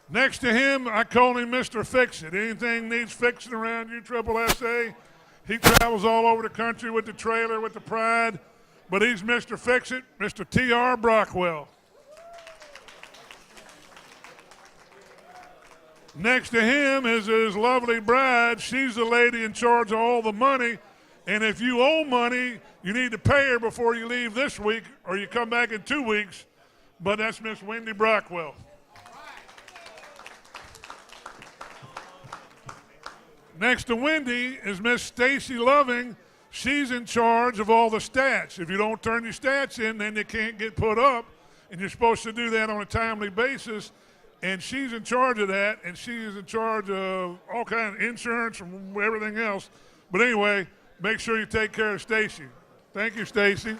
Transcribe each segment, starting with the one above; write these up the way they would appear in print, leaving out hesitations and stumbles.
Next to him, I call him Mr. Fix-It. Anything needs fixing around USSSA, he travels all over the country with the trailer, with the pride, but he's Mr. Fix-It, Mr. T.R. Brockwell. Next to him is his lovely bride. She's the lady in charge of all the money, and if you owe money, you need to pay her before you leave this week, or you come back in 2 weeks, but that's Miss Wendy Brockwell. Next to Wendy is Miss Stacy Loving. She's in charge of all the stats. If you don't turn your stats in, then they can't get put up, and you're supposed to do that on a timely basis, and she's in charge of that, and she is in charge of all kinds of insurance and everything else. But anyway, make sure you take care of Stacy. Thank you, Stacy.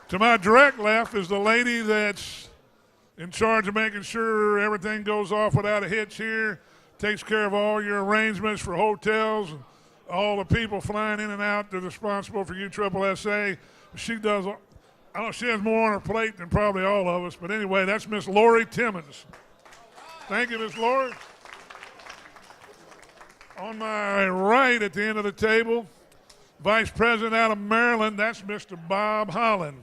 To my direct left is the lady that's in charge of making sure everything goes off without a hitch here. Takes care of all your arrangements for hotels, and all the people flying in and out that are responsible for USSSA. She does, I don't know, she has more on her plate than probably all of us, but anyway, that's Miss Lori Timmons. Thank you, Miss Lori. On my right at the end of the table, Vice President out of Maryland, that's Mr. Bob Holland.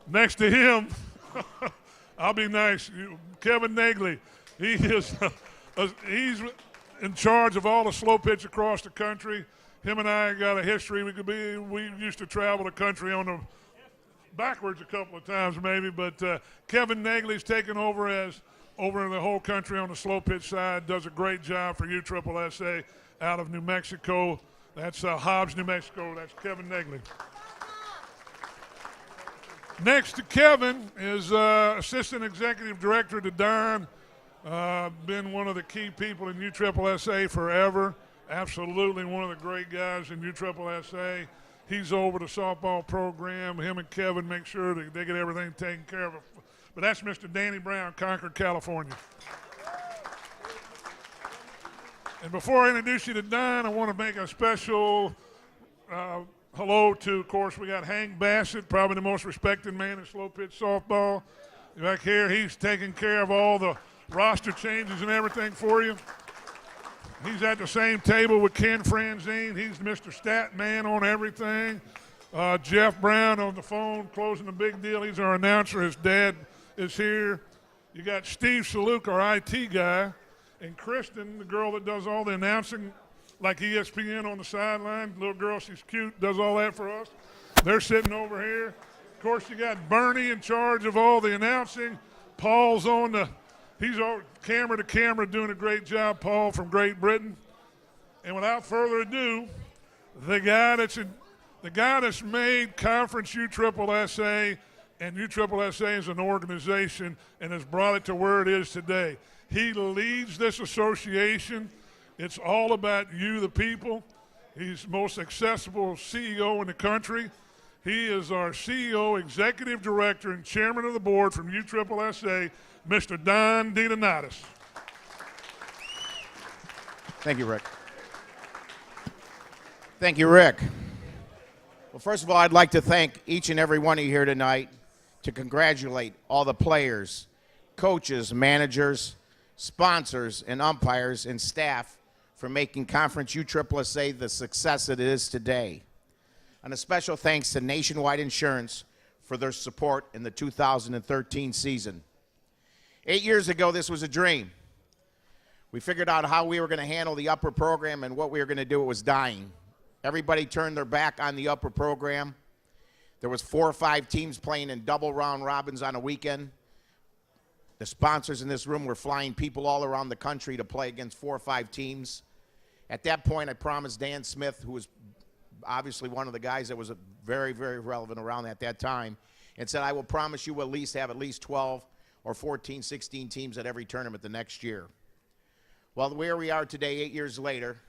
Next to him, I'll be nice. Kevin Nagley, he's in charge of all the Slowpitch across the country. Him and I got a history. We used to travel the country on the backwards a couple of times maybe, but Kevin Nagley's taken over over the whole country on the Slowpitch side. Does a great job for USSSA out of New Mexico. That's Hobbs, New Mexico. That's Kevin Nagley. Next to Kevin is Assistant Executive Director to Don. Been one of the key people in USSSA forever. Absolutely one of the great guys in USSSA. He's over the softball program. Him and Kevin make sure that they get everything taken care of. But that's Mr. Danny Brown, Concord, California. And before I introduce you to Don, I want to make a special hello to, of course, we got Hank Bassett, probably the most respected man in Slowpitch softball. Back here, he's taking care of all the roster changes and everything for you. He's at the same table with Ken Franzine. He's Mr. Stat Man on everything. Jeff Brown on the phone, closing the big deal. He's our announcer. His dad is here. You got Steve Saluk, our IT guy, and Kristen, the girl that does all the announcing, like ESPN on the sideline. Little girl, she's cute, does all that for us. They're sitting over here. Of course, you got Bernie in charge of all the announcing. Paul's he's over camera to camera doing a great job, Paul from Great Britain. And without further ado, the guy that's made Conference USSSA and USSSA as an organization and has brought it to where it is today. He leads this association. It's all about you, the people. He's the most accessible CEO in the country. He is our CEO, Executive Director, and Chairman of the Board from USSSA, Mr. Don DeDonatis. Thank you, Rick. Thank you, Rick. Well, first of all, I'd like to thank each and every one of you here tonight, to congratulate all the players, coaches, managers, sponsors, and umpires and staff for making Conference USSSA the success it is today. And a special thanks to Nationwide Insurance for their support in the 2013 season. 8 years ago, this was a dream. We figured out how we were going to handle the upper program and what we were going to do. It was dying. Everybody turned their back on the upper program. There was 4 or 5 teams playing in double round robins on a weekend. The sponsors in this room were flying people all around the country to play against 4 or 5 teams. At that point, I promised Dan Smith, who was obviously one of the guys that was very, very relevant around at that time, and said, I will promise you we'll have at least 12 or 14, 16 teams at every tournament the next year. Well, where we are today, 8 years later,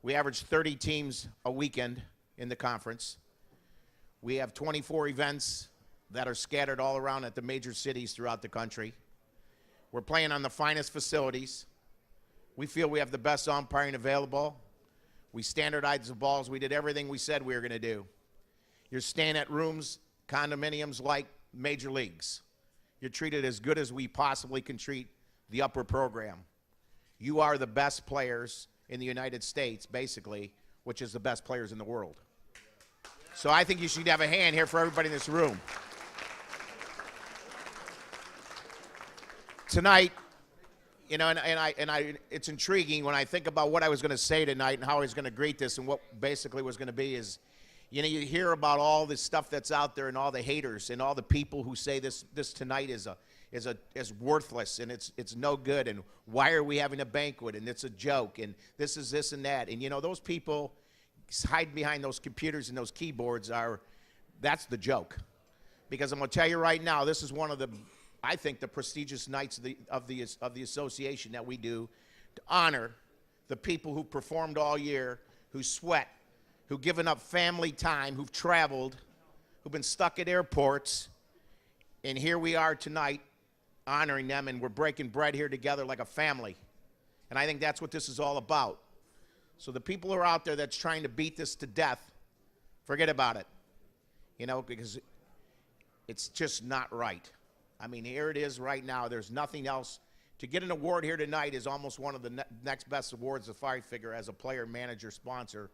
we average 30 teams a weekend in the conference. We have 24 events that are scattered all around at the major cities throughout the country. We're playing on the finest facilities. We feel we have the best umpiring available. We standardized the balls. We did everything we said we were going to do. You're staying at rooms, condominiums like major leagues. You're treated as good as we possibly can treat the upper program. You are the best players in the United States, basically, which is the best players in the world. So I think you should have a hand here for everybody in this room. Tonight, you know, it's intriguing when I think about what I was going to say tonight and how I was going to greet this, and what basically was going to be is, you know, you hear about all this stuff that's out there and all the haters and all the people who say this tonight is worthless and it's no good, and why are we having a banquet, and it's a joke, and this is this and that. And you know, those people hide behind those computers and those keyboards that's the joke. Because I'm going to tell you right now, this is one of the, I think, the prestigious nights of the association that we do to honor the people who performed all year, who sweat, who've given up family time, who've traveled, who've been stuck at airports, and here we are tonight honoring them, and we're breaking bread here together like a family. And I think that's what this is all about. So the people who are out there that's trying to beat this to death, forget about it, you know, because it's just not right. I mean, here it is right now. There's nothing else. To get an award here tonight is almost one of the next best awards if I figure as a player, manager, sponsor,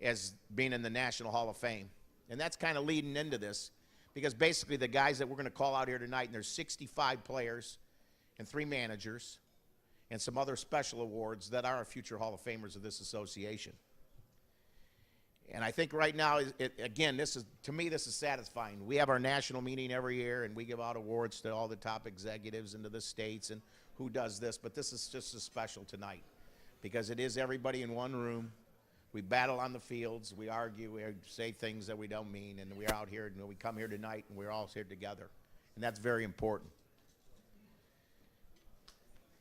as being in the National Hall of Fame. And that's kind of leading into this, because basically the guys that we're going to call out here tonight, and there's 65 players and 3 managers and some other special awards that are future Hall of Famers of this association. And I think right now, again, to me, this is satisfying. We have our national meeting every year, and we give out awards to all the top executives into the states and who does this, but this is just as special tonight because it is everybody in one room. We battle on the fields, we argue, we say things that we don't mean, and we're out here, and we come here tonight, and we're all here together, and that's very important.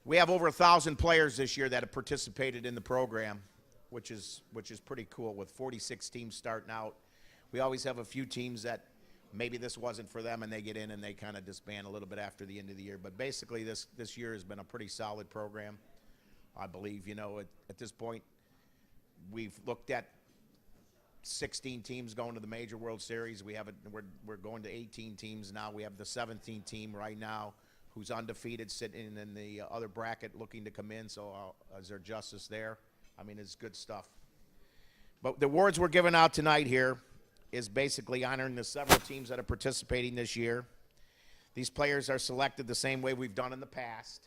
We have over 1,000 players this year that have participated in the program, which is pretty cool, with 46 teams starting out. We always have a few teams that maybe this wasn't for them, and they get in and they kind of disband a little bit after the end of the year. But basically, this year has been a pretty solid program, I believe. You know, at this point, we've looked at 16 teams going to the Major World Series. We're going to 18 teams now. We have the 17th team right now who's undefeated, sitting in the other bracket looking to come in. So is there justice there? I mean, it's good stuff. But the awards we're giving out tonight here is basically honoring the several teams that are participating this year. These players are selected the same way we've done in the past.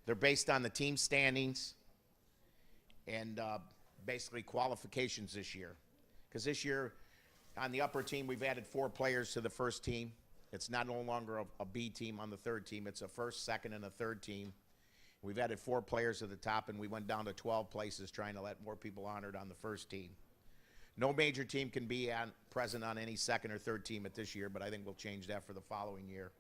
They're based on the team standings and basically qualifications this year. Because this year, on the upper team, we've added 4 players to the first team. It's no longer a B team on the third team. It's a first, second, and a third team. We've added 4 players to the top, and we went down to 12 places trying to let more people honored on the first team. No major team can be present on any second or third team at this year, but I think we'll change that for the following year.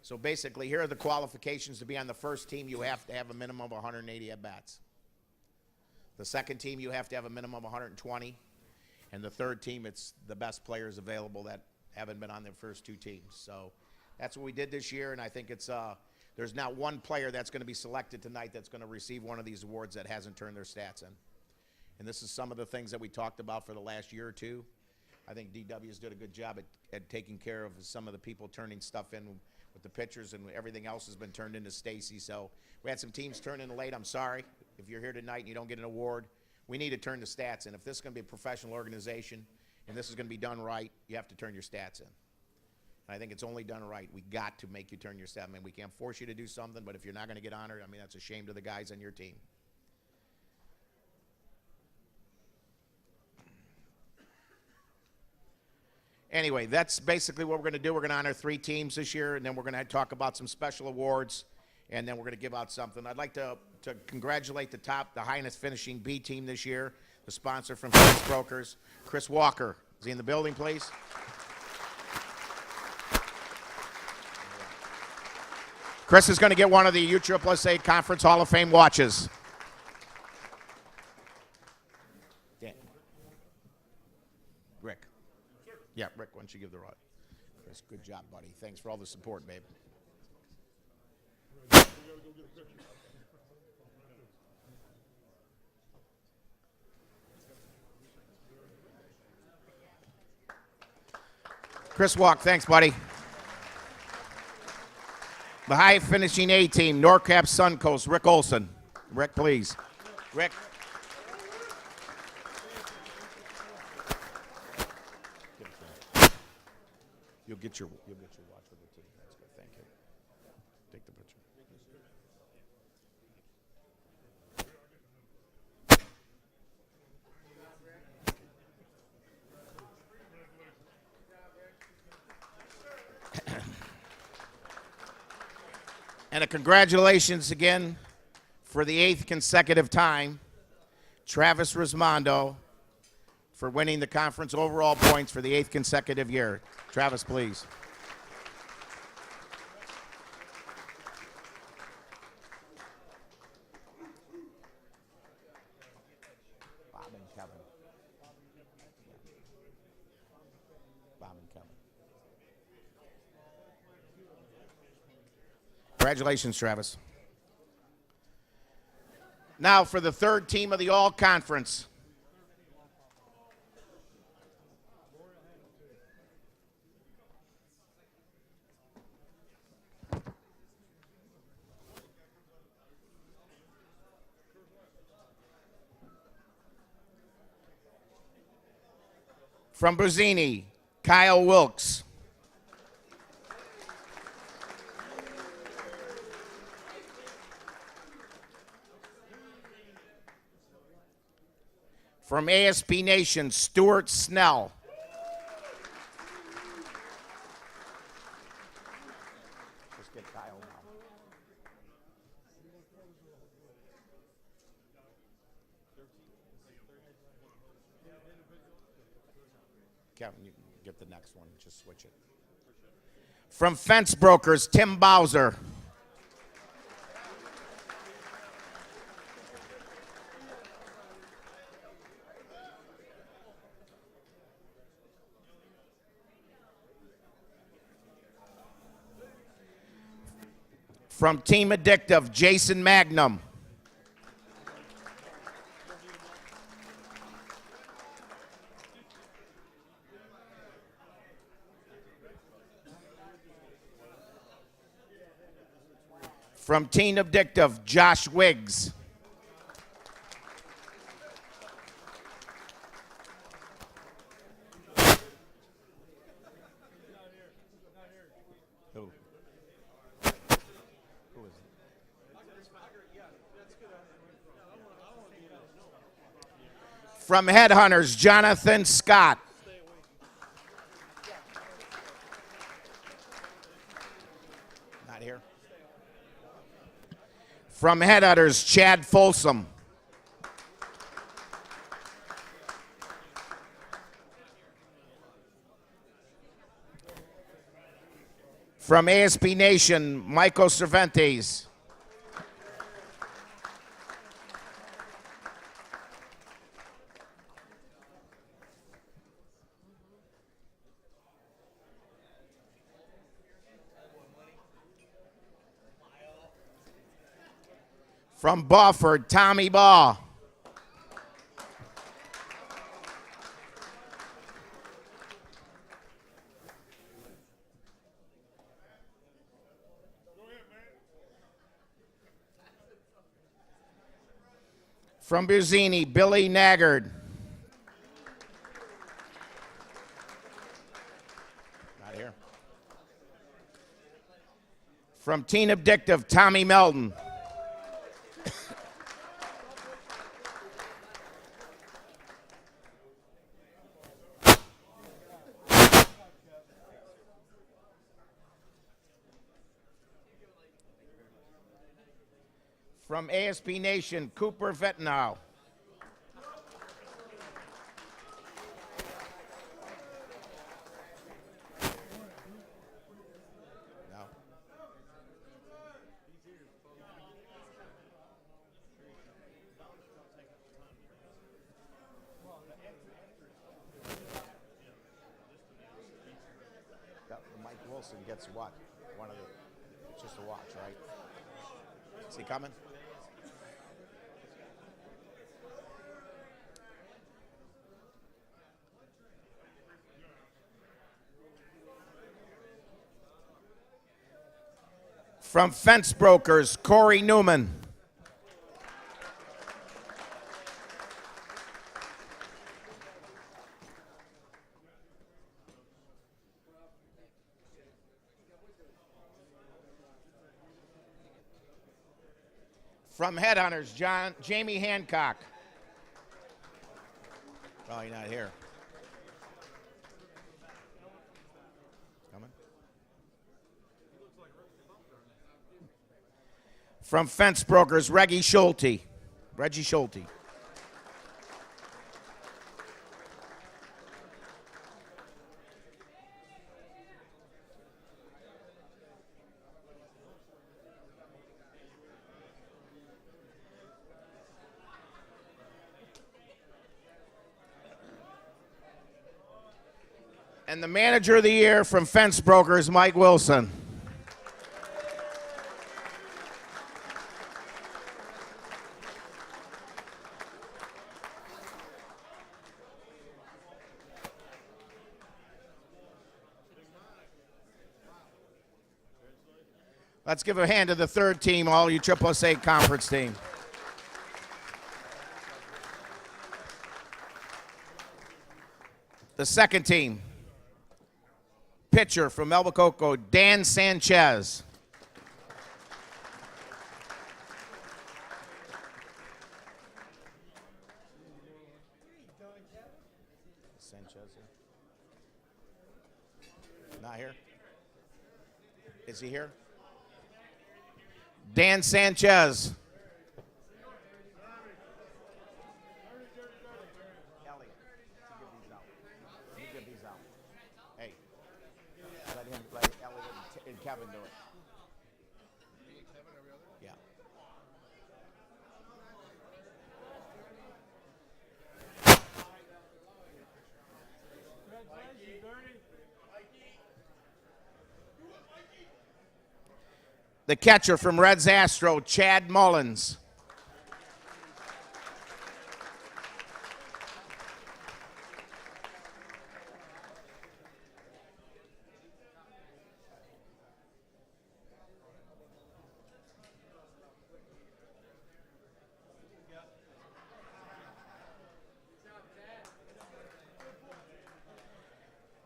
So basically, here are the qualifications to be on the first team. You have to have a minimum of 180 at-bats. The second team, you have to have a minimum of 120. And the third team, it's the best players available that haven't been on the first 2 teams. So that's what we did this year, and I think it's there's not one player that's going to be selected tonight that's going to receive one of these awards that hasn't turned their stats in. And this is some of the things that we talked about for the last year or two. I think DW's did a good job at taking care of some of the people turning stuff in with the pitchers, and everything else has been turned into Stacy. So we had some teams turn in late. I'm sorry if you're here tonight and you don't get an award. We need to turn the stats in. If this is going to be a professional organization and this is going to be done right, you have to turn your stats in. And I think it's only done right. We got to make you turn your stats in. I mean, we can't force you to do something, but if you're not going to get honored, I mean, that's a shame to the guys on your team. Anyway, that's basically what we're going to do. We're going to honor 3 teams this year, and then we're going to talk about some special awards, and then we're going to give out something. I'd like to congratulate the highest finishing B team this year, the sponsor from Fence Brokers, Chris Walker. Is he in the building, please? Chris is going to get one of the USSSA Conference Hall of Fame watches. Dan. Rick. Yeah, Rick, why don't you give the rod? Chris, good job, buddy. Thanks for all the support, babe. Chris Walk, thanks, buddy. The high finishing A team, Norcap Suncoast, Rick Olson. Rick, please. Rick. You'll get your watch with it too. That's good. Thank you. Take the picture. And a congratulations again for the 8th consecutive time, Travis Rismondo, for winning the conference overall points for the 8th consecutive year. Travis, please. Bob and Kevin. Bob and Kevin. Congratulations, Travis. Now for the 3rd team of the All-Conference. From Buzzini, Kyle Wilkes. From ASP Nation, Stuart Snell. Let's get Kyle now. Kevin, you can get the next one. Just switch it. From Fence Brokers, Tim Bowser. From Team Addictive, Jason Magnum. From Team Addictive, Josh Wiggs. Who? Who is it? From Headhunters, Jonathan Scott. Not here. From Headhunters, Chad Folsom. From ASP Nation, Michael Cervantes. From Bawford, Tommy Baugh. From Buzzini, Billy Naggard. Not here. From Teen Addictive, Tommy Melton. From ASP Nation, Cooper Vetnow. No. Mike Wilson gets what? One of the, just a watch, right? Is he coming? From Fence Brokers, Corey Newman. From Headhunters, Jamie Hancock. Probably not here. Coming. From Fence Brokers, Reggie Schulte. And the Manager of the Year from Fence Brokers, Mike Wilson. Let's give a hand to the third team, all you USSSA conference team. The second team, pitcher from Albuquerque, Dan Sanchez. Not here? Is he here? Dan Sanchez. Hey, let Elliot and Kevin do it. Yeah. The catcher from Reds Astro, Chad Mullins.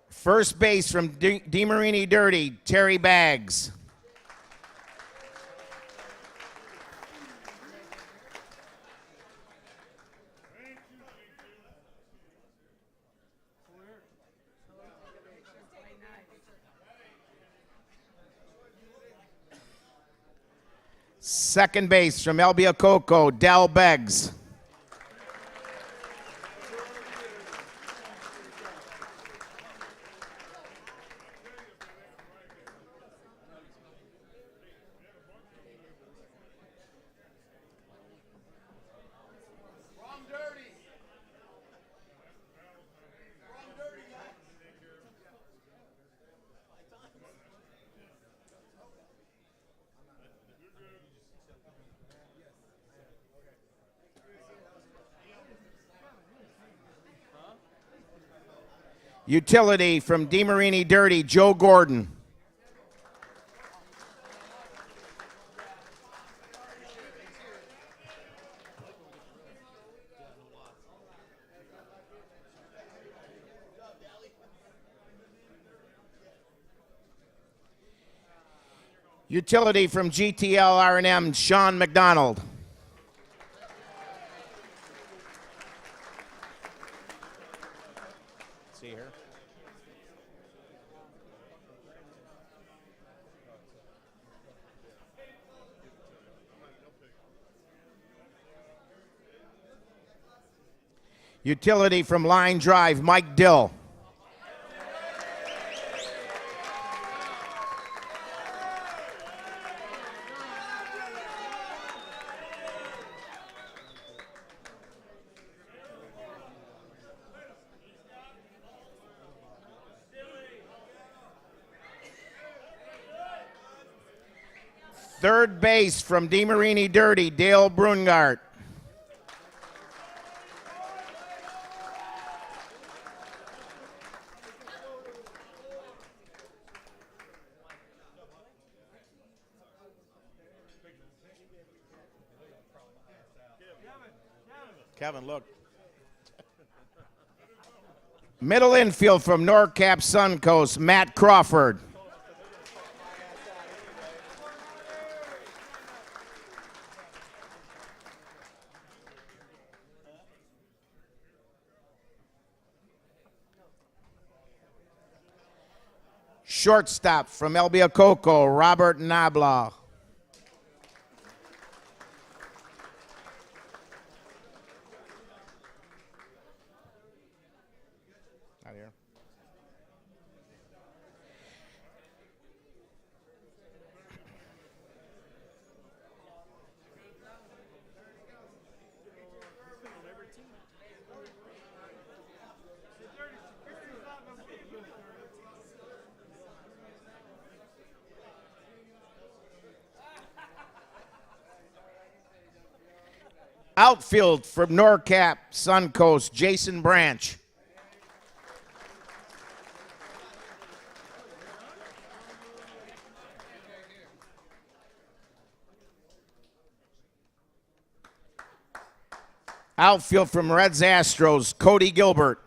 First base from DeMarini Dirty, Terry Baggs. Second base from Albuquerque, Del Beggs. Utility from DeMarini Dirty, Joe Gordon. Utility from GTL R&M, Sean McDonald. See here. Utility from Line Drive, Mike Dill. Third base from DeMarini Dirty, Dale Brungart. Kevin, look. Middle infield from NorCap Suncoast, Matt Crawford. Shortstop from El Coco, Robert Nabla. Out here. Outfield from NorCap Suncoast, Jason Branch. Outfield from Reds Astros, Cody Gilbert.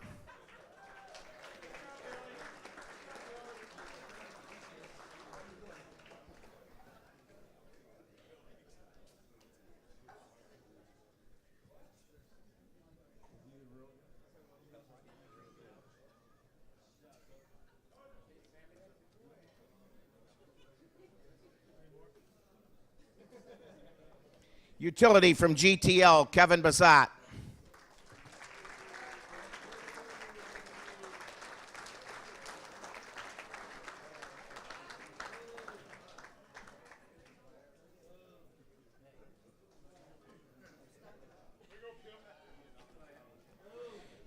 Utility from GTL, Kevin Bassat.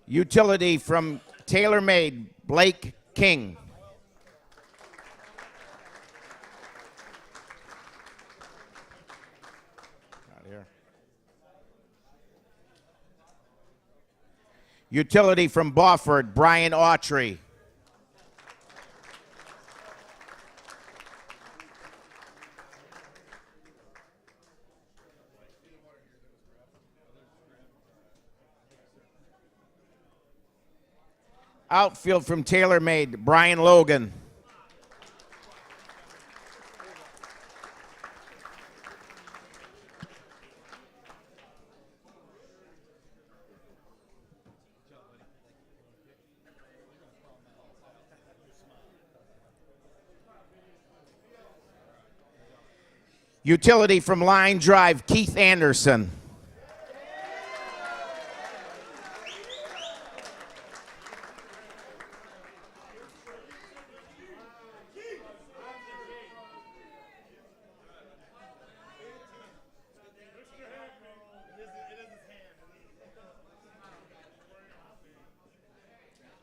Utility from TaylorMade, Blake King. Out here. Utility from Beaufort, Brian Autry. Outfield from TaylorMade, Brian Logan. Utility from Line Drive, Keith Anderson.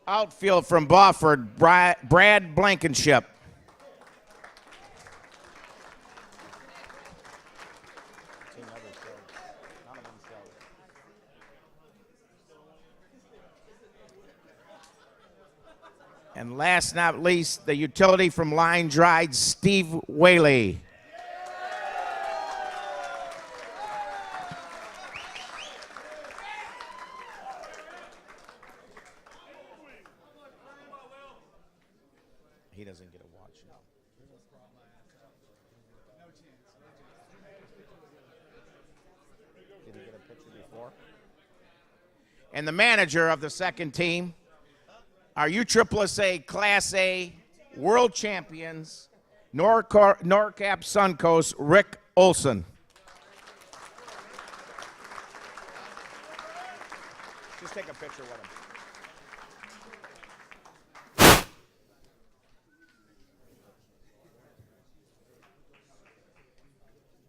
Outfield from Beaufort, Brad Blankenship. And last not least, the utility from Line Drive, Steve Whaley. He doesn't get a watch now. Did he get a picture before? And the manager of the second team, our USSSA Class A World Champions, NorCap Suncoast, Rick Olson. Just take a picture with him.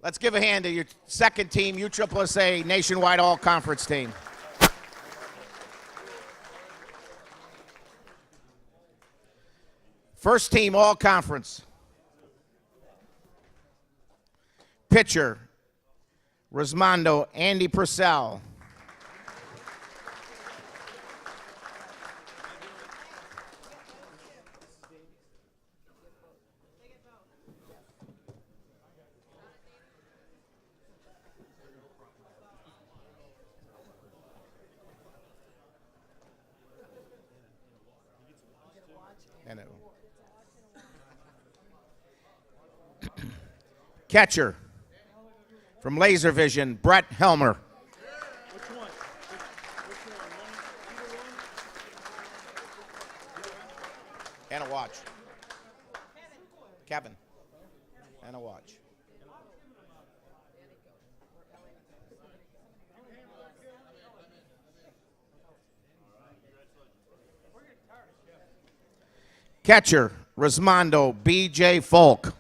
Let's give a hand to your second team, USSSA Nationwide All-Conference team. First team All-Conference. Pitcher, Rosmondo Andy Purcell. And catcher from Laser Vision, Brett Helmer. And a watch. Kevin. And a watch. Catcher, Rismondo B.J. Folk.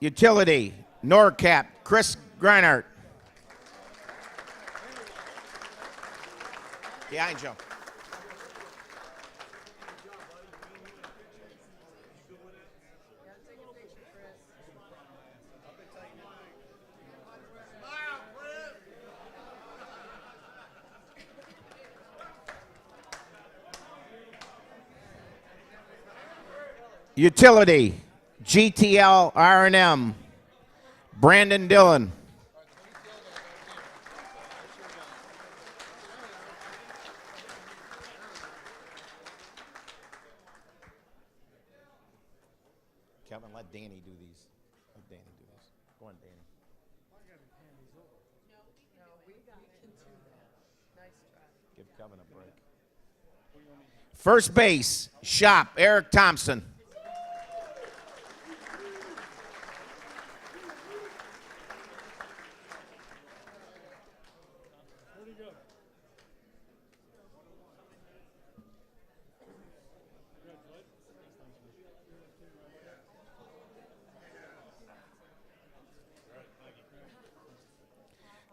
Utility, NorCap, Chris Greinert. Behind you. Utility, GTL R&M, Brandon Dillon. Kevin, let Danny do these. Let Danny do this. Go on, Danny. Give Kevin a break. First base, Shop, Eric Thompson.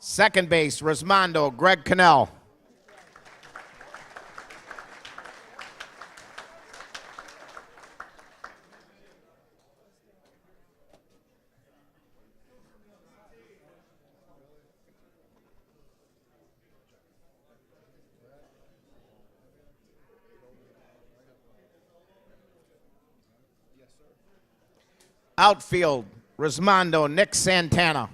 Second base, Rismondo, Greg Cannell. Outfield, Rismondo, Nick Santana.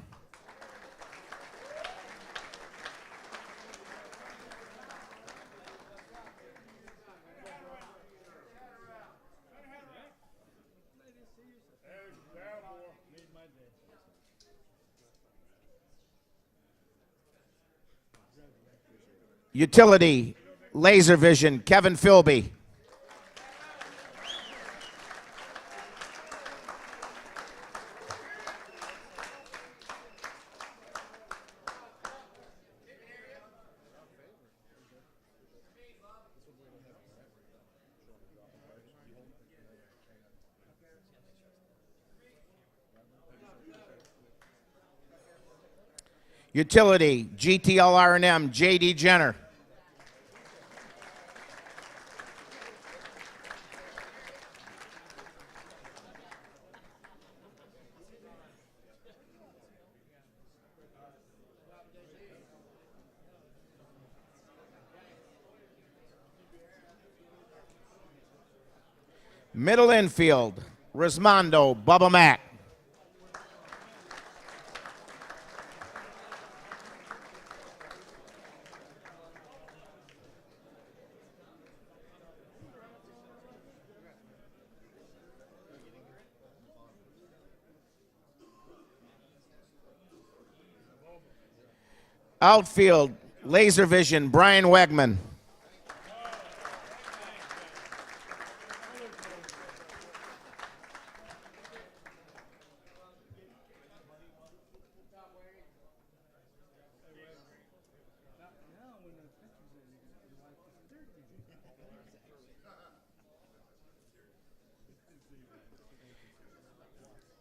Utility, Laser Vision, Kevin Philby. Utility, GTL R&M, J.D. Jenner. Middle infield, Rismondo, Bubba Mack. Outfield, Laser Vision, Brian Wegman.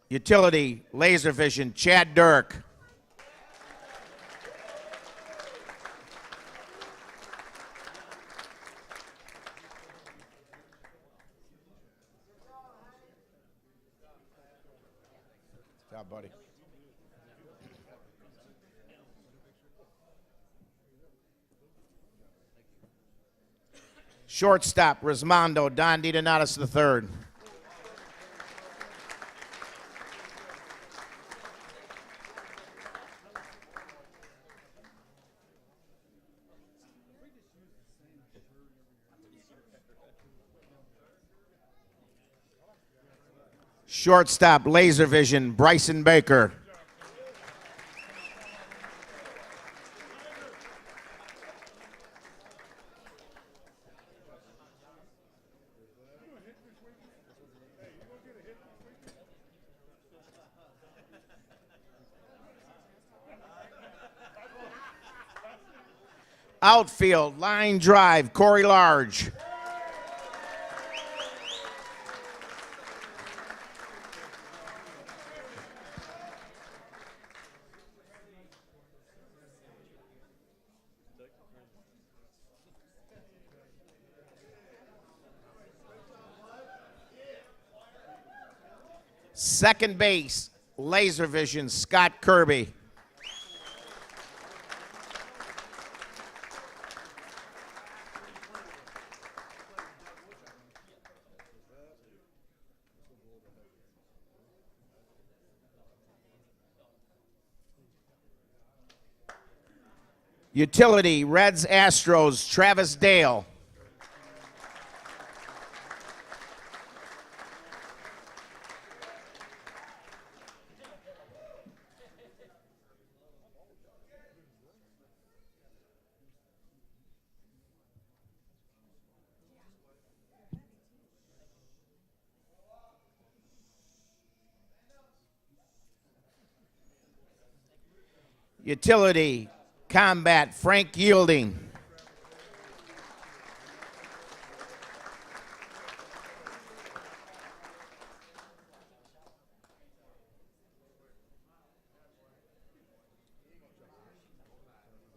Utility, Laser Vision, Chad Dirk. Good job, buddy. Shortstop, Rismondo, Don DiDonatis III. Shortstop, Laser Vision, Bryson Baker. Outfield, line drive, Corey Large. Second base, Laser Vision, Scott Kirby. Utility, Reds Astros, Travis Dale. Utility, Combat, Frank Yielding. Good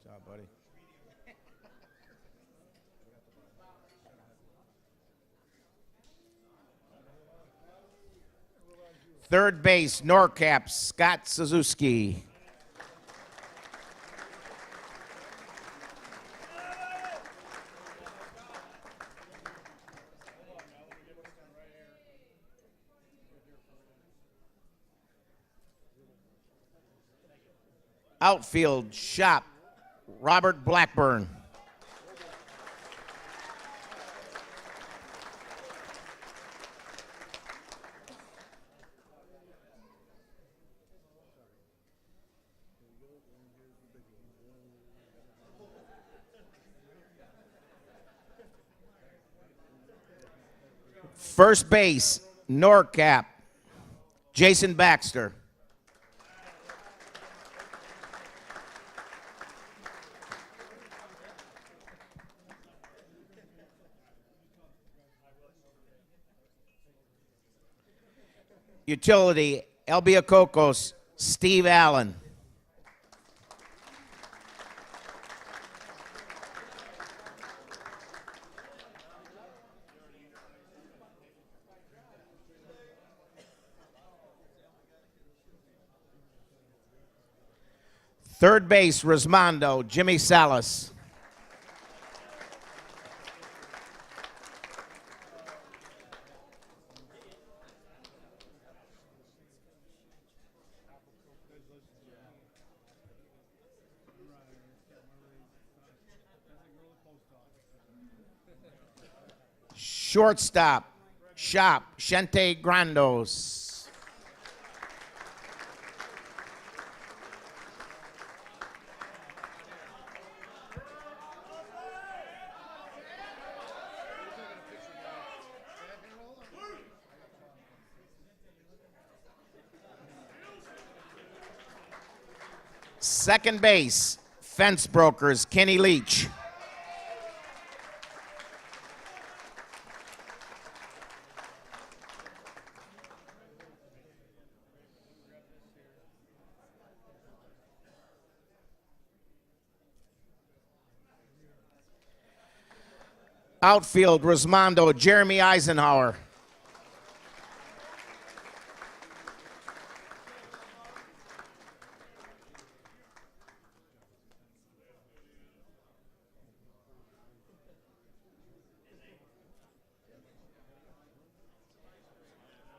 job, buddy. Third base, Norcap, Scott Suzuki. Outfield, Shop, Robert Blackburn. First base, Norcap, Jason Baxter. Utility, Elbiacocos, Steve Allen. Third base, Rismondo, Jimmy Salas. Shortstop, Shop, Shente Grandos. Second base, Fence Brokers, Kenny Leach. Outfield, Rismondo, Jeremy Eisenhower.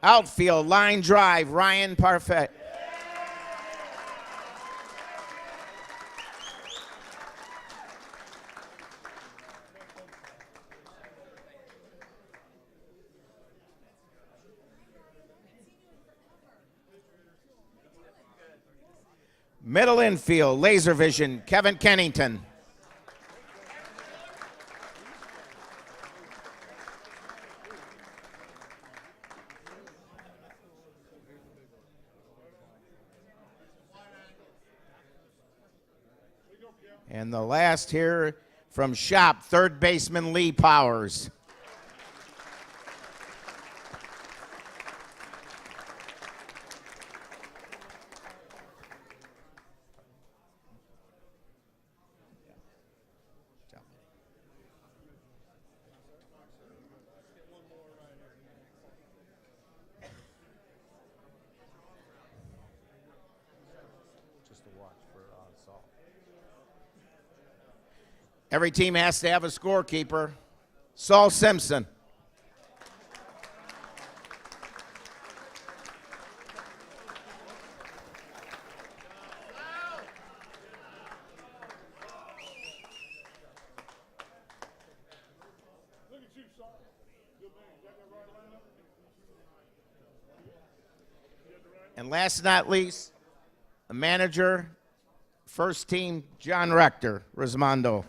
Outfield, line drive, Ryan Parfait. Middle infield, laser vision, Kevin Kennington. And the last here from shop, third baseman Lee Powers. Every team has to have a scorekeeper. Saul Simpson. And last but not least, the manager, first team, John Rector, Rismondo.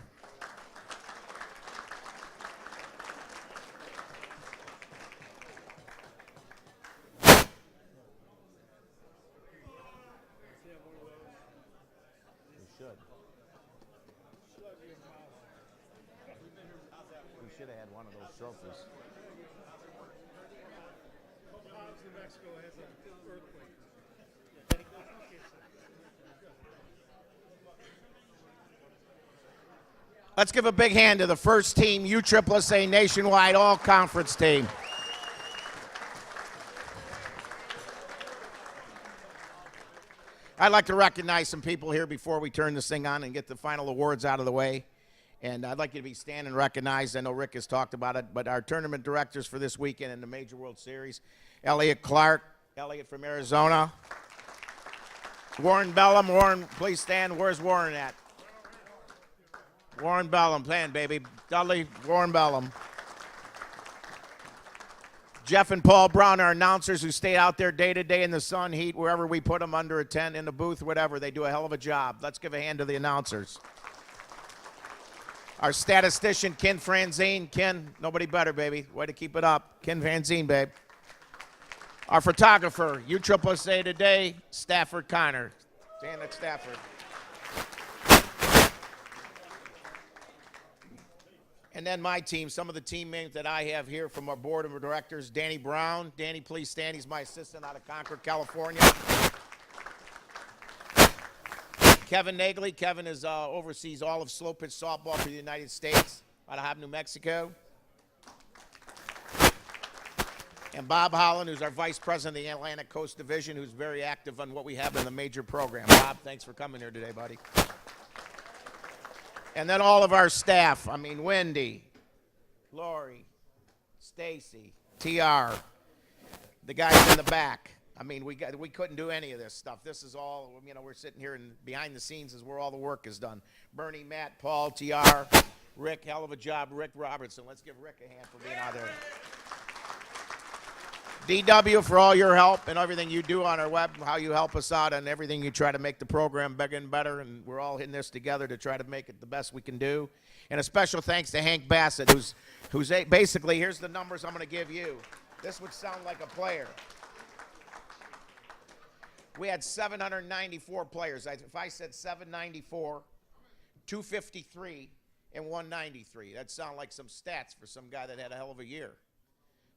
We should have had one of those trophies. Let's give a big hand to the first team USSSA Nationwide All-Conference team. I'd like to recognize some people here before we turn this thing on and get the final awards out of the way. And I'd like you to be standing recognized. I know Rick has talked about it, but our tournament directors for this weekend in the Major World Series, Elliot Clark, Elliot from Arizona. Warren Bellum. Warren, please stand. Where's Warren at? Warren Bellum, playing, baby. Dudley, Warren Bellum. Jeff and Paul Brown, our announcers who stay out there day to day in the sun, heat, wherever we put them, under a tent, in the booth, whatever. They do a hell of a job. Let's give a hand to the announcers. Our statistician, Ken Franzine. Ken, nobody better, baby. Way to keep it up. Ken Franzine, babe. Our photographer, USSSA Today, Stafford Connor. Stand at Stafford. And then my team, some of the teammates that I have here from our board of directors, Danny Brown. Danny, please stand. He's my assistant out of Concord, California. Kevin Nagley. Kevin is oversees all of Slowpitch softball for the United States out of Hobb, New Mexico. And Bob Holland, who's our vice president of the Atlantic Coast Division, who's very active on what we have in the major program. Bob, thanks for coming here today, buddy. And then all of our staff. I mean, Wendy, Lori, Stacy, TR, the guys in the back. I mean, we couldn't do any of this stuff. This is all, you know, we're sitting here and behind the scenes is where all the work is done. Bernie, Matt, Paul, TR, Rick, hell of a job. Rick Robertson. Let's give Rick a hand for being out there. DW for all your help and everything you do on our web, how you help us out and everything you try to make the program bigger and better, and we're all in this together to try to make it the best we can do. And a special thanks to Hank Bassett, who's basically, here's the numbers I'm going to give you. This would sound like a player. We had 794 players. If I said 794, 253, and 193, that'd sound like some stats for some guy that had a hell of a year.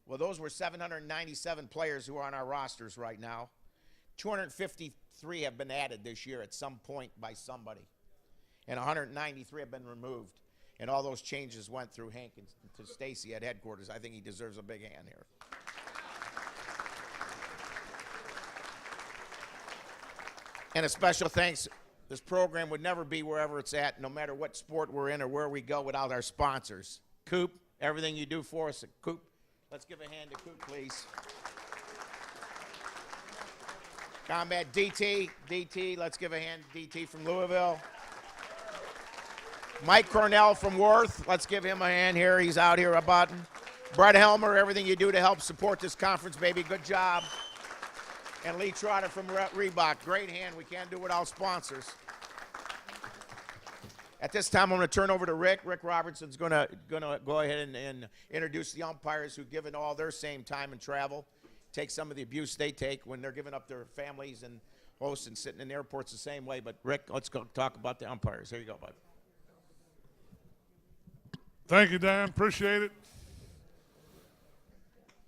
Well, those were 797 players who are on our rosters right now. 253 have been added this year at some point by somebody. And 193 have been removed. And all those changes went through Hank and to Stacy at headquarters. I think he deserves a big hand here. And a special thanks. This program would never be wherever it's at, no matter what sport we're in or where we go, without our sponsors. Coop, everything you do for us at Coop. Let's give a hand to Coop, please. Combat DT, let's give a hand to DT from Louisville. Mike Cornell from Worth, let's give him a hand here. He's out here about. Brett Helmer, everything you do to help support this conference, baby, good job. And Lee Trotter from Reebok, great hand. We can't do without sponsors. At this time, I'm going to turn over to Rick. Rick Robertson's going to go ahead and introduce the umpires who've given all their same time and travel, take some of the abuse they take when they're giving up their families and hosts and sitting in airports the same way. But Rick, let's go talk about the umpires. Here you go, bud. Thank you, Don. Appreciate it.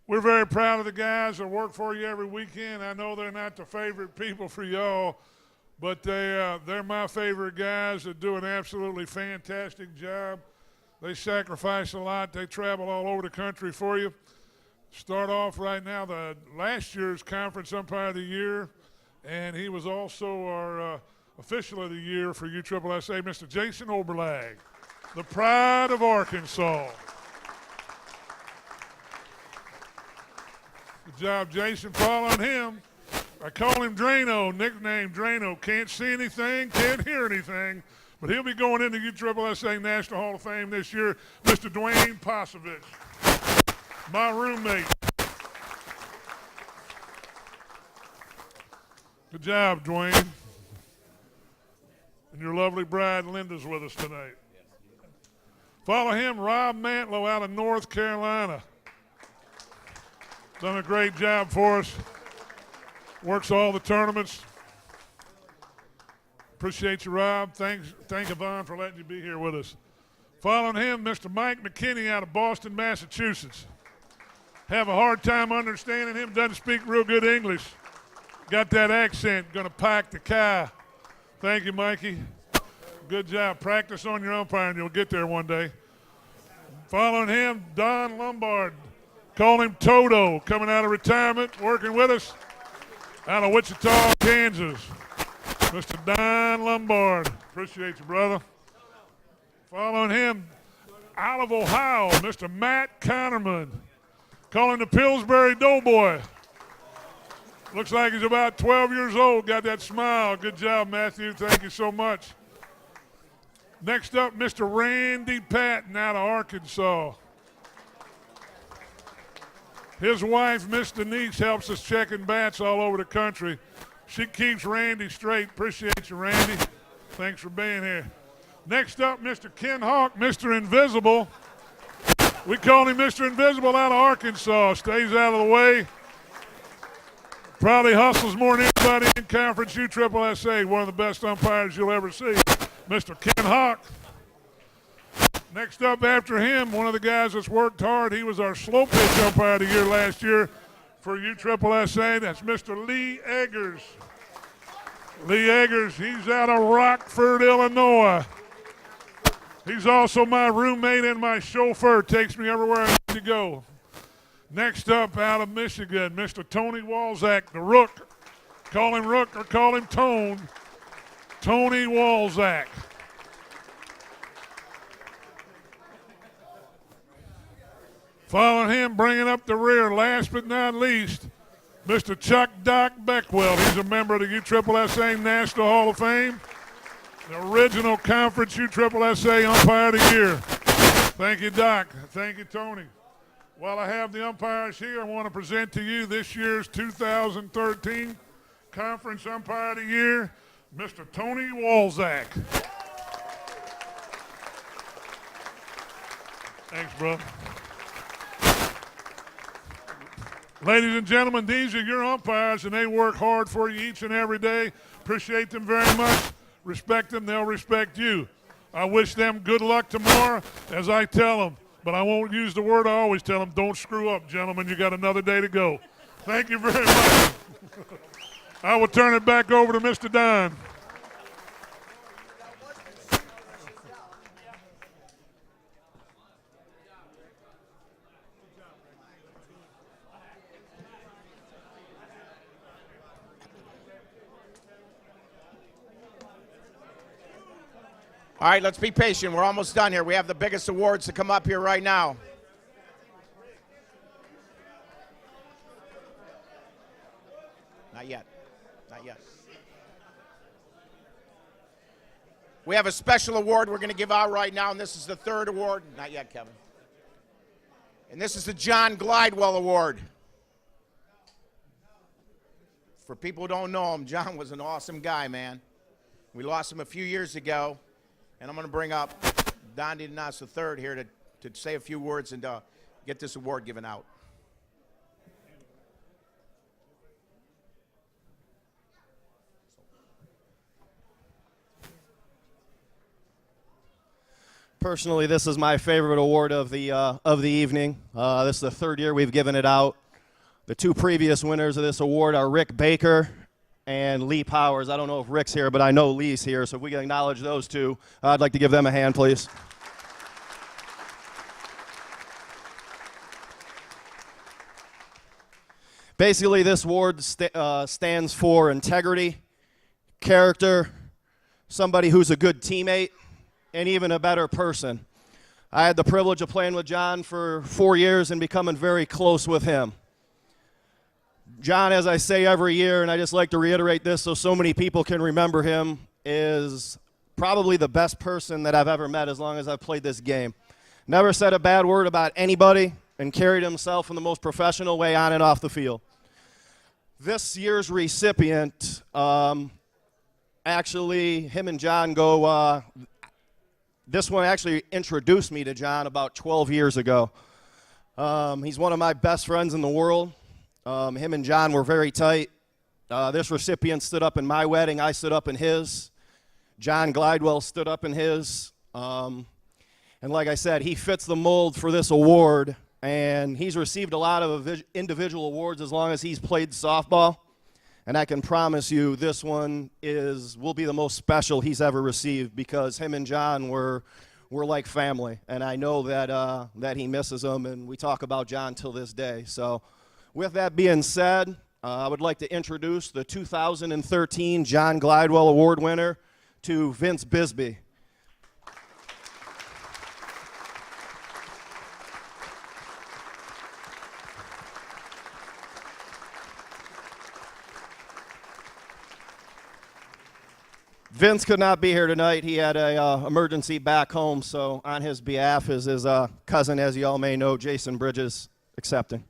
We're very proud of the guys that work for you every weekend. I know they're not the favorite people for y'all, but they're my favorite guys that do an absolutely fantastic job. They sacrifice a lot. They travel all over the country for you. Start off right now, the last year's Conference Umpire of the Year, and he was also our Official of the Year for USSSA, Mr. Jason Oberlag, the pride of Arkansas. Good job, Jason. Following him, I call him Drano, nickname Drano. Can't see anything, can't hear anything, but he'll be going into USSSA National Hall of Fame this year, Mr. Dwayne Posovich, my roommate. Good job, Dwayne. And your lovely bride, Linda's with us tonight. Follow him, Rob Mantlow out of North Carolina. Done a great job for us. Works all the tournaments. Appreciate you, Rob. Thank Yvonne for letting you be here with us. Following him, Mr. Mike McKinney out of Boston, Massachusetts. Have a hard time understanding him. Doesn't speak real good English. Got that accent. Going to pack the car. Thank you, Mikey. Good job. Practice on your umpiring. You'll get there one day. Following him, Don Lombard. Call him Toto, coming out of retirement, working with us out of Wichita, Kansas. Mr. Don Lombard. Appreciate you, brother. Following him, out of Ohio, Mr. Matt Connerman. Call him the Pillsbury Doughboy. Looks like he's about 12 years old. Got that smile. Good job, Matthew. Thank you so much. Next up, Mr. Randy Patton out of Arkansas. His wife, Miss Denise, helps us checking bats all over the country. She keeps Randy straight. Appreciate you, Randy. Thanks for being here. Next up, Mr. Ken Hawk, Mr. Invisible. We call him Mr. Invisible out of Arkansas. Stays out of the way. Probably hustles more than anybody in Conference USSSA. One of the best umpires you'll ever see. Mr. Ken Hawk. Next up after him, one of the guys that's worked hard. He was our Slowpitch Umpire of the Year last year for USSSA. That's Mr. Lee Eggers. Lee Eggers, he's out of Rockford, Illinois. He's also my roommate and my chauffeur. Takes me everywhere I need to go. Next up out of Michigan, Mr. Tony Walzak, the Rook. Call him Rook or call him Tone. Tony Walzak. Following him, bringing up the rear, last but not least, Mr. Chuck Doc Beckwell. He's a member of the USSSA National Hall of Fame, the original Conference USSSA Umpire of the Year. Thank you, Doc. Thank you, Tony. While I have the umpires here, I want to present to you this year's 2013 Conference Umpire of the Year, Mr. Tony Walzak. Thanks, bro. Ladies and gentlemen, these are your umpires, and they work hard for you each and every day. Appreciate them very much. Respect them. They'll respect you. I wish them good luck tomorrow, as I tell them. But I won't use the word I always tell them. Don't screw up, gentlemen. You got another day to go. Thank you very much. I will turn it back over to Mr. Don. All right, let's be patient. We're almost done here. We have the biggest awards to come up here right now. Not yet. We have a special award we're going to give out right now, and this is the third award. Not yet, Kevin. And this is the John Glidewell Award. For people who don't know him, John was an awesome guy, man. We lost him a few years ago, and I'm going to bring up Don Dinas III here to say a few words and get this award given out. Personally, this is my favorite award of the evening. This is the third year we've given it out. The two previous winners of this award are Rick Baker and Lee Powers. I don't know if Rick's here, but I know Lee's here, so if we can acknowledge those two, I'd like to give them a hand, please. Basically, this award stands for integrity, character, somebody who's a good teammate, and even a better person. I had the privilege of playing with John for 4 years and becoming very close with him. John, as I say every year, and I just like to reiterate this so many people can remember him, is probably the best person that I've ever met as long as I've played this game. Never said a bad word about anybody and carried himself in the most professional way on and off the field. This year's recipient, actually, him and John go, this one actually introduced me to John about 12 years ago. He's one of my best friends in the world. Him and John were very tight. This recipient stood up in my wedding. I stood up in his. John Glidewell stood up in his. And like I said, he fits the mold for this award. And he's received a lot of individual awards as long as he's played softball. And I can promise you this one will be the most special he's ever received because him and John were like family. And I know that he misses them, and we talk about John till this day. So with that being said, I would like to introduce the 2013 John Glidewell Award winner to Vince Bisbee. Vince could not be here tonight. He had an emergency back home, so on his behalf is his cousin, as you all may know, Jason Bridges, accepting.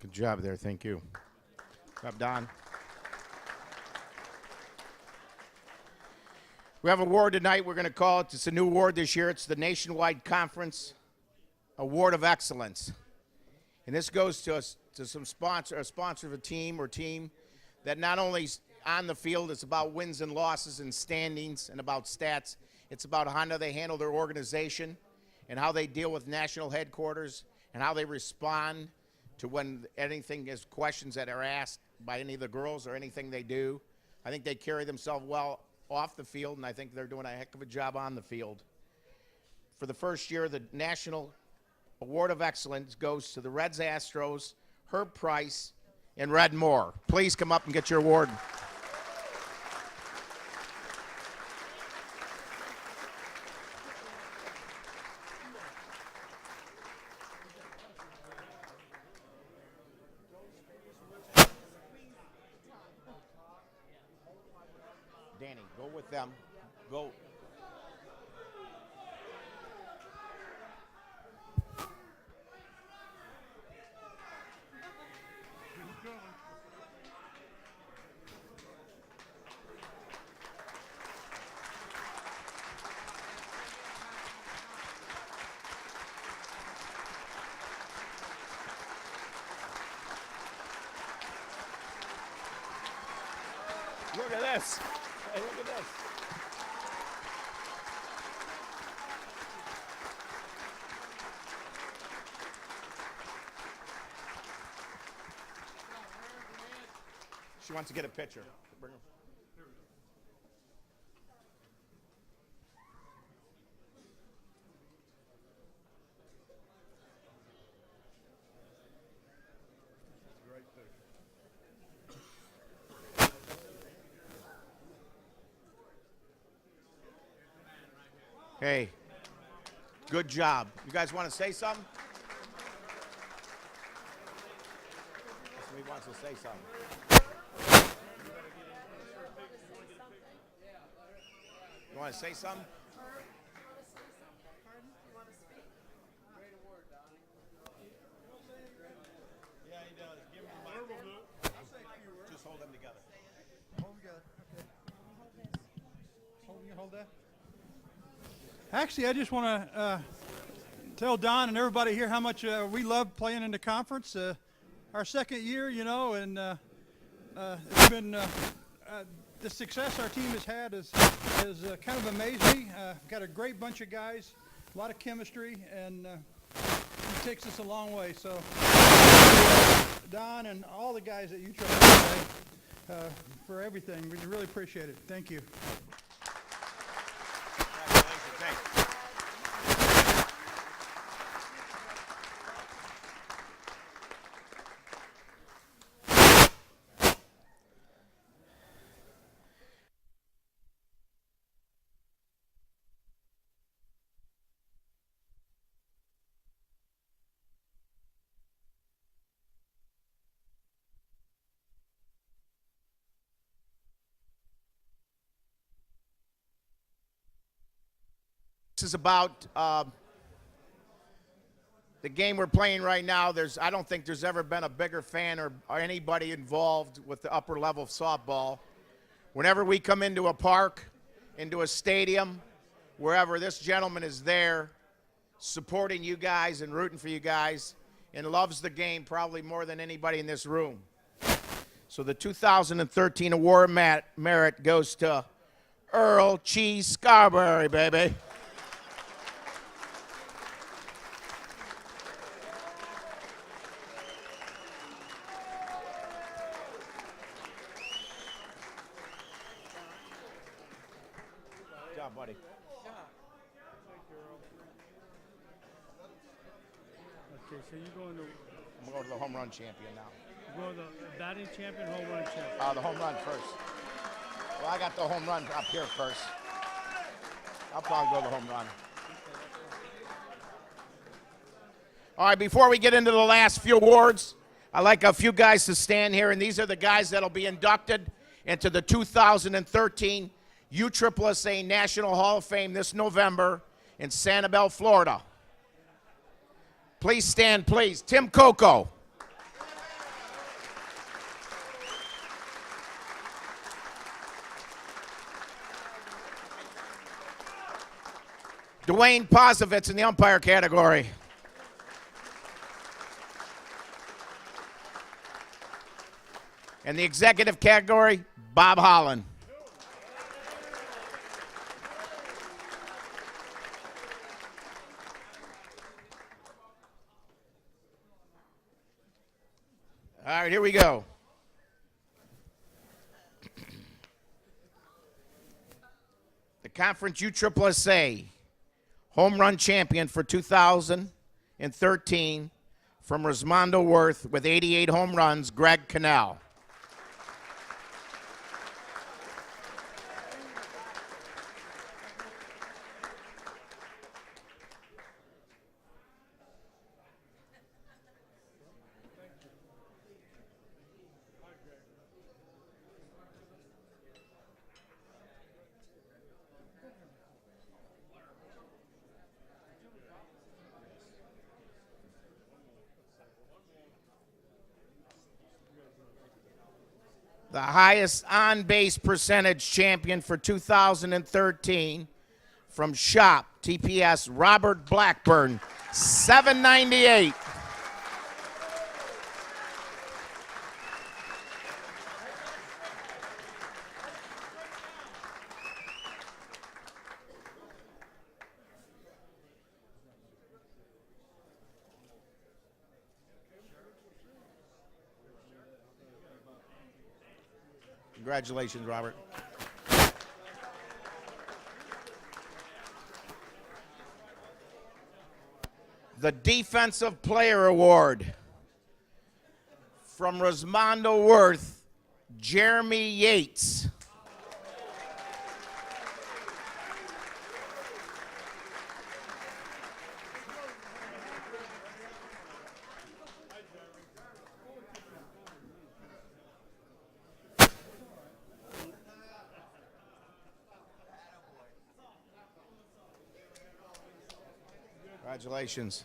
Good job there. Thank you. Good job, Don. We have an award tonight. We're going to call it, it's a new award this year. It's the Nationwide Conference Award of Excellence. And this goes to some sponsor, a sponsor of a team or team that not only on the field, it's about wins and losses and standings and about stats. It's about how they handle their organization and how they deal with national headquarters and how they respond to when anything is questions that are asked by any of the girls or anything they do. I think they carry themselves well off the field, and I think they're doing a heck of a job on the field. For the first year, the National Award of Excellence goes to the Reds Astros, Herb Price, and Red Moore. Please come up and get your award. Danny, go with them. Go. Look at this. Hey, look at this. She wants to get a picture. Bring her. Hey, good job. You guys want to say something? Somebody wants to say something. You want to say something? Yeah, he does. Give him the mic. Just hold them together. Hold together. Okay. Hold that. Actually, I just want to tell Don and everybody here how much we love playing in the conference. Our second year, you know, and it's been the success our team has had is kind of amazed me. Got a great bunch of guys, a lot of chemistry, and it takes us a long way. So, Don and all the guys at USSSA for everything, we really appreciate it. Thank you. This is about the game we're playing right now. I don't think there's ever been a bigger fan or anybody involved with the upper level of softball. Whenever we come into a park, into a stadium, wherever, this gentleman is there supporting you guys and rooting for you guys and loves the game probably more than anybody in this room. So the 2013 award merit goes to Earl Cheese Scarberry, baby. Good job, buddy. Okay, so you're going to I'm going to the home run champion now. go the batting champion, home run champion. The home run first. Well, I got the home run up here first. I'll probably go the home run. All right, before we get into the last few awards, I'd like a few guys to stand here, and these are the guys that'll be inducted into the 2013 USSSA National Hall of Fame this November in Sanibel, Florida. Please stand, please. Tim Coco. Dwayne Posovitz in the umpire category. In the executive category, Bob Holland. All right, here we go. The Conference USSSA home run champion for 2013 from Rosmondo Worth with 88 home runs, Greg Cannell. The highest on-base percentage champion for 2013 from Shop TPS, Robert Blackburn, 798. Congratulations, Robert. The Defensive Player Award from Rosmondo Worth, Jeremy Yates. Congratulations.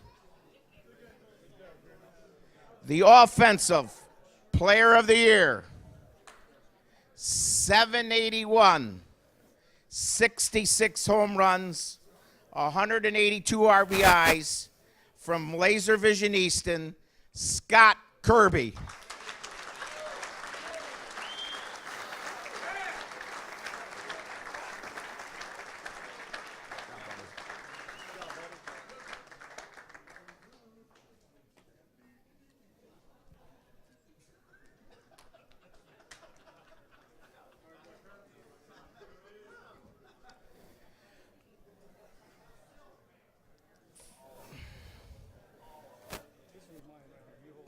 The Offensive Player of the Year, 781, 66 home runs, 182 RBIs from Laser Vision Easton, Scott Kirby.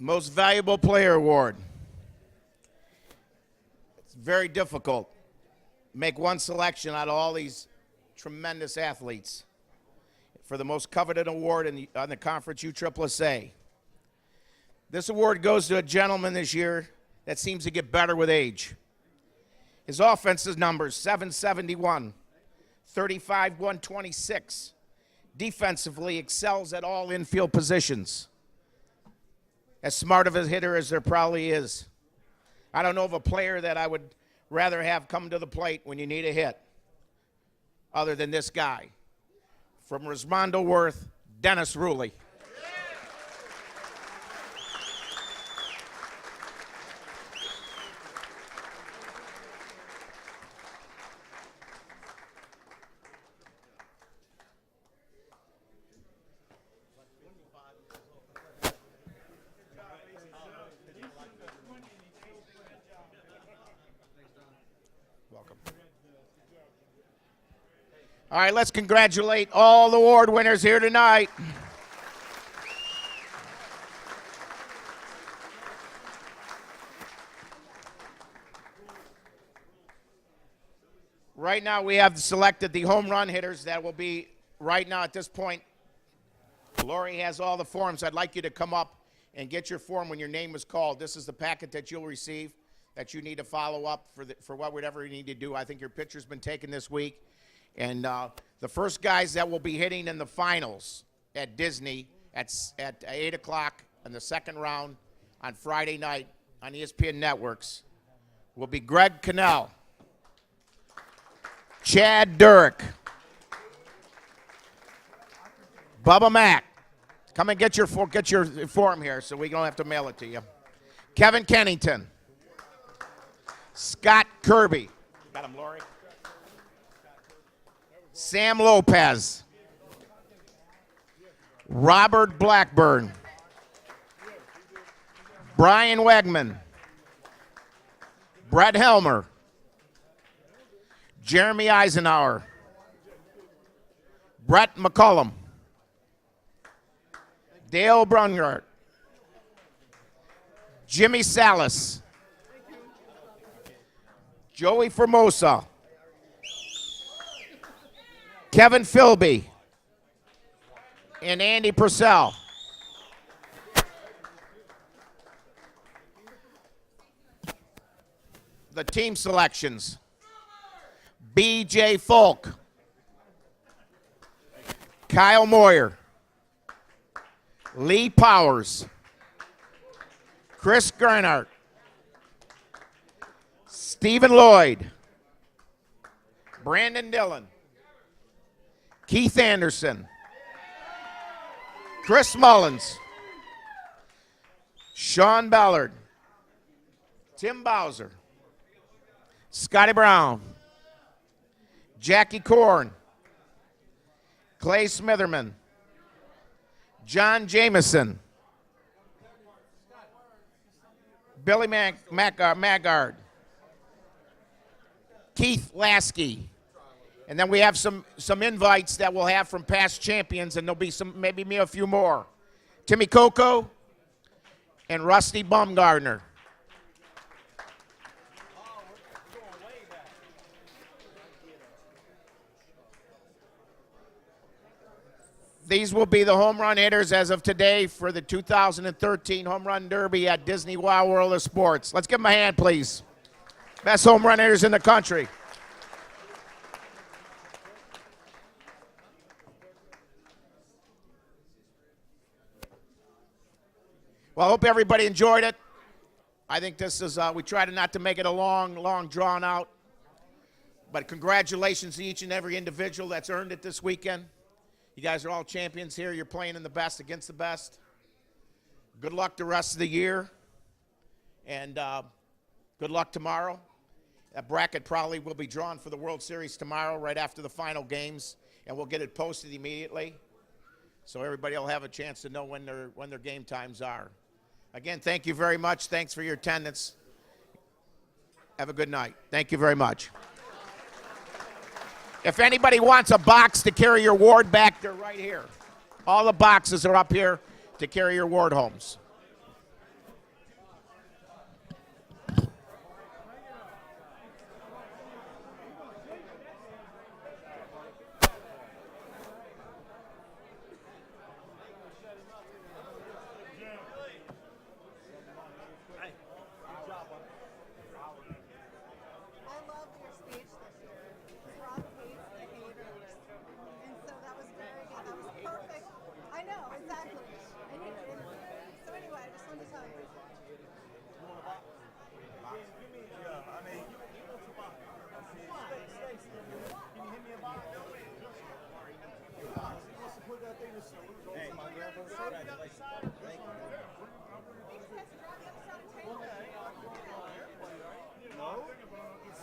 Most Valuable Player Award. It's very difficult. Make one selection out of all these tremendous athletes for the most coveted award on the conference USSSA. This award goes to a gentleman this year that seems to get better with age. His offensive numbers, 771, 35, 126. Defensively excels at all infield positions. As smart of a hitter as there probably is. I don't know of a player that I would rather have come to the plate when you need a hit other than this guy. From Rismondo Worth, Dennis Ruley. All right, let's congratulate all the award winners here tonight. Right now we have selected the home run hitters that will be, right now at this point, Lori has all the forms. I'd like you to come up and get your form when your name is called. This is the packet that you'll receive that you need to follow up for whatever you need to do. I think your picture's been taken this week. And the first guys that will be hitting in the finals at Disney at 8 o'clock in the second round on Friday night on ESPN Networks will be Greg Cannell, Chad Durick, Bubba Mack. Come and get your form here so we don't have to mail it to you. Kevin Kennington, Scott Kirby. Got him, Lori. Sam Lopez, Robert Blackburn, Brian Wegman, Brett Helmer, Jeremy Eisenhower, Brett McCullum, Dale Brungart, Jimmy Salas, Joey Formosa, Kevin Philby, and Andy Purcell. The team selections: B.J. Folk, Kyle Moyer, Lee Powers, Chris Gernhardt, Stephen Lloyd, Brandon Dillon, Keith Anderson, Chris Mullins, Sean Ballard, Tim Bowser, Scotty Brown, Jackie Korn, Clay Smitherman, John Jameson, Billy Maggard, Keith Lasky. And then we have some invites that we'll have from past champions, and there'll be maybe a few more. Timmy Coco and Rusty Baumgardner. These will be the home run hitters as of today for the 2013 Home Run Derby at Disney World of Sports. Let's give them a hand, please. Best home run hitters in the country. Well, I hope everybody enjoyed it. I think this is, we try to not to make it a long, drawn out. But congratulations to each and every individual that's earned it this weekend. You guys are all champions here. You're playing in the best against the best. Good luck the rest of the year. And good luck tomorrow. That bracket probably will be drawn for the World Series tomorrow right after the final games. And we'll get it posted immediately. So everybody will have a chance to know when their game times are. Again, thank you very much. Thanks for your attendance. Have a good night. Thank you very much. If anybody wants a box to carry your award back, they're right here. All the boxes are up here to carry your award homes.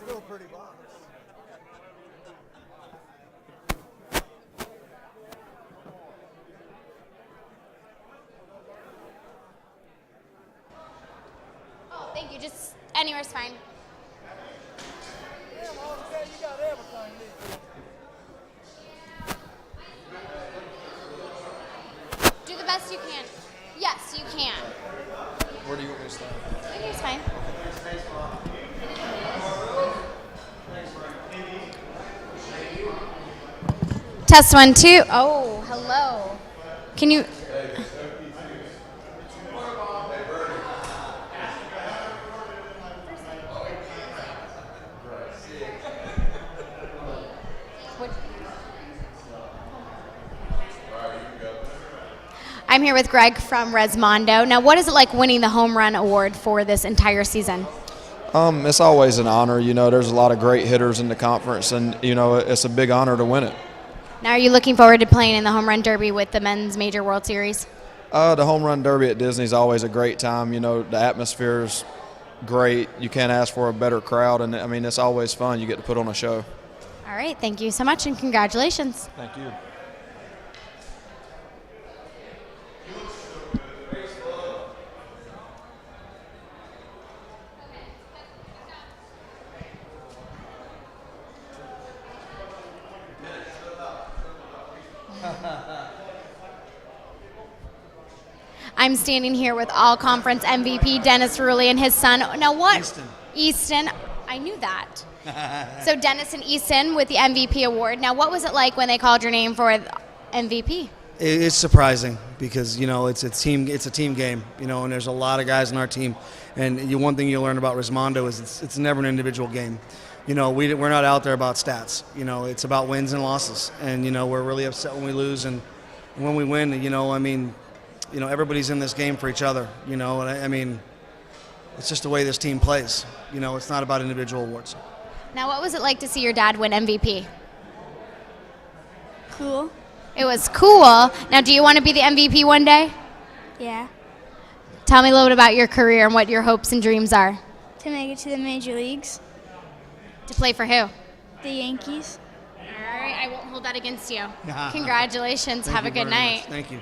Still a pretty box. Oh, thank you. Just anywhere's fine. Yeah, Mom said you got everything. Do the best you can. Yes, you can. Where do you want me to stand? Anywhere's fine. Test 1, 2. Oh, hello. Can you? I'm here with Greg from Resmondo. Now, what is it like winning the home run award for this entire season? It's always an honor. You know, there's a lot of great hitters in the conference, and, you know, it's a big honor to win it. Now, are you looking forward to playing in the Home Run Derby with the Men's Major World Series? The Home Run Derby at Disney is always a great time. You know, the atmosphere is great. You can't ask for a better crowd, and, I mean, it's always fun. You get to put on a show. All right. Thank you so much, and congratulations. Thank you. I'm standing here with all-conference MVP Dennis Rulli and his son. Now what? Easton. I knew that. So Dennis and Easton with the MVP award. Now what was it like when they called your name for MVP? It's surprising because, you know, it's a team game, you know, and there's a lot of guys on our team. And one thing you learn about Resmondo is it's never an individual game. You know, we're not out there about stats. You know, it's about wins and losses. And, you know, we're really upset when we lose. And when we win, you know, I mean, you know, everybody's in this game for each other, you know, and I mean, it's just the way this team plays. You know, it's not about individual awards. Now, what was it like to see your dad win MVP? Cool. It was cool. Now, do you want to be the MVP one day? Yeah. Tell me a little bit about your career and what your hopes and dreams are. To make it to the major leagues, To play for who? the Yankees. All right, I won't hold that against you. Congratulations. Thank Have you a good very night. much. Thank you.